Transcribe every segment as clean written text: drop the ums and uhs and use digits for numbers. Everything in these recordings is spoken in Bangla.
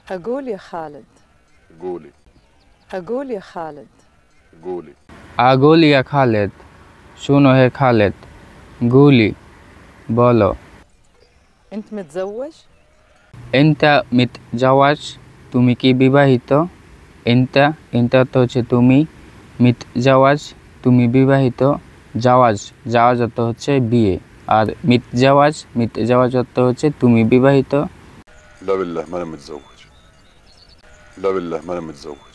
أقول يا خالد. قولي. أقول يا خالد. قولي. أقول يا خالد. شنو هي خالد؟ قولي. بولو. أنت متزوج؟ أنت متزوج؟ তুমি কি বিবাহিত? أنت তো হচ্ছে তুমি, মিতজাওয়াজ তুমি বিবাহিত, জাওয়াজ অর্থ হচ্ছে বিয়ে, আর মিতজাওয়াজ অর্থ হচ্ছে তুমি বিবাহিত। لا بالله ما أنا متزوج. لا بالله ما أنا متزوج.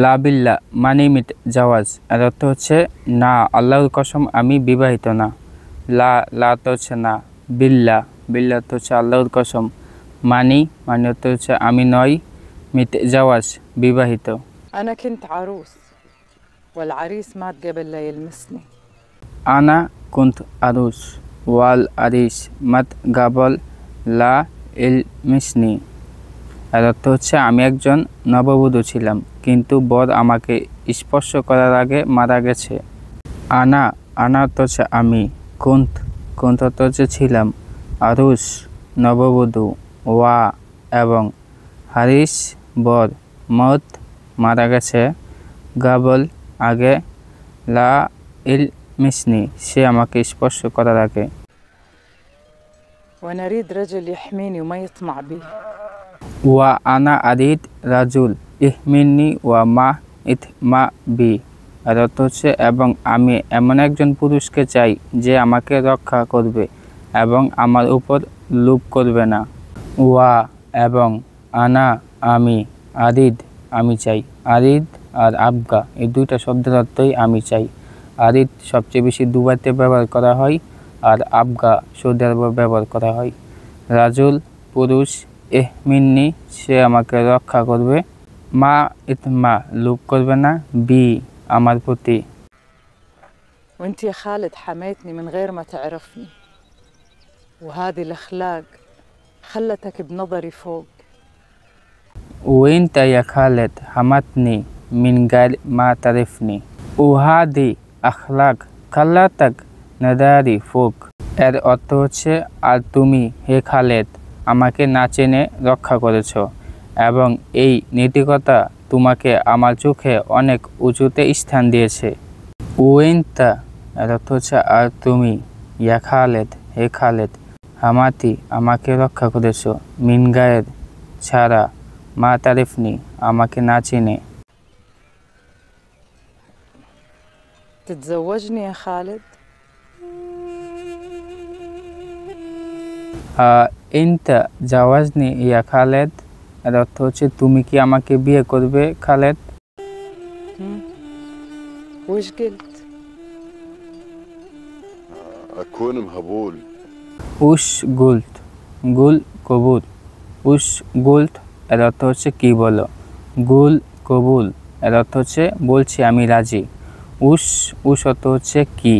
লা বিল্লাহ মানে মিতজাওয়াজ, এর অর্থ হচ্ছে না, আল্লাহর কসম আমি বিবাহিত না। লা তো হচ্ছে না, বিল্লাহ তো হচ্ছে আল্লাহর কসম, মানে অর্থ হচ্ছে আমি নই, মিতজাওয়াজ বিবাহিত। أنا كنت عروس والعريس مات قبل لا يلمسني. আনা কুন্ত আরুস ওয়াল আরিস মাত গাবল লা ইলমিসনি, এর অর্থ হচ্ছে আমি একজন নববধূ ছিলাম, কিন্তু বর আমাকে স্পর্শ করার আগে মারা গেছে। আনা তো হচ্ছে আমি, কুন্ত তো হচ্ছে ছিলাম, আরুস নববধূ, ওয়া এবং হারিস বর, মত মারা গেছে, গাবল আগে, লা ইল মিসনি সে আমাকে স্পর্শ করার আগে। وأنا أريد رجل يحميني وما يطمع بي. ওয়া আনা আরিদ রাজুল ইহমিনি ওয়া মা ইথমা বি, এর অর্থ হচ্ছে এবং আমি এমন একজন পুরুষকে চাই যে আমাকে রক্ষা করবে এবং আমার উপর লোভ করবে না। ওয়া এবং, আনা আমি, আরিদ আমি চাই। আরিদ আর আবগা এই দুইটা শব্দের অর্থই আমি চাই। আরিদ সবচেয়ে বেশি দুবাইতে ব্যবহার করা হয়, আর আবগা সৌদি আরবে ব্যবহার করা হয়। রাজুল পুরুষ, ইহমিন্নি সে আমাকে রক্ষা করবে, মা ইতমা লোভ করবে না, বি আমার প্রতি। وأنت يا خالد حميتني من غير ما تعرفني، وهذه الأخلاق خلتك بنظري فوق. وانت يا خالد حمتني من غير ما تعرفني وهذه أخلاق خلتك نظري فوق, এর অর্থ হচ্ছে আর তুমি হে খালেদ আমাকে না চেনে রক্ষা করেছ, এবং এই নীতিকতা তোমাকে আমার চোখে অনেক উঁচুতে স্থান দিয়েছে। ওয়েন্তা এর অর্থ হচ্ছে আর তুমি, ইয়া খালেদ হে খালেদ, হামাতি আমাকে রক্ষা করেছ, মিন গায়ের ছাড়া, মা তারিফনি আমাকে না চিনে। تتزوجني يا خالد؟ ইনতা জাওয়াজনি ইয়া খালেদ, এর অর্থ হচ্ছে তুমি কি আমাকে বিয়ে করবে খালেদ। وش قلت؟ أكون مهبول. উস গুল কবুল, উস গুলট এর অর্থ হচ্ছে কি বলো, গুল কবুল এর অর্থ হচ্ছে বলছি আমি রাজি। উস অর্থ হচ্ছে কি,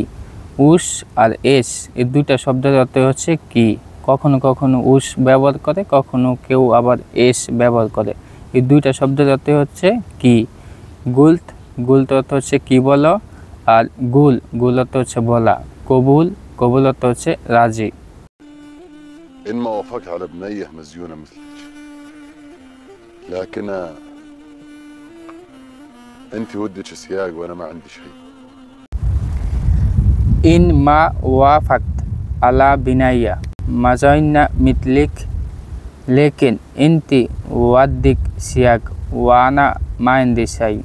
উস আর এস এই দুইটা শব্দের অর্থ হচ্ছে কি, কখনো কখনো উস ব্যবহার করে, কখনো কেউ আবার এস ব্যবহার করে, এই দুইটা শব্দের অর্থ হচ্ছে কি। গুলট অর্থ হচ্ছে কি বলো, আর গুল অর্থ হচ্ছে বলা, কবুল অর্থ হচ্ছে রাজি। إن ما وافقت على بنية مزيونة مثلك، لكن أنت ودك سياق وأنا ما عندي شيء. إن ما وافقت على بنية مزيونة مثلك لكن أنت ودك سياق وأنا ما عندي شيء,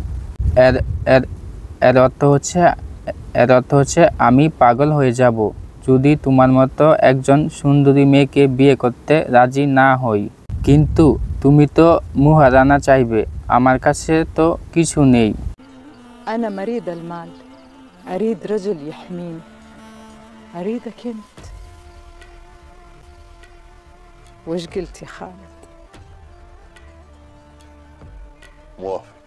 এর অর্থ হচ্ছে আমি পাগল হয়ে যাব যদি তোমার মতো একজন সুন্দরী মেয়েকে বিয়ে করতে রাজি না হই, কিন্তু তুমি তো মুহারানা চাইবে, আমার কাছে তো কিছু নেই। أنا مريد المال، أريد رجل يحميني، أريدك أنت. وش قلت يا خالد؟ موافق.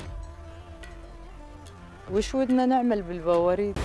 وش ودنا نعمل بالبواريد؟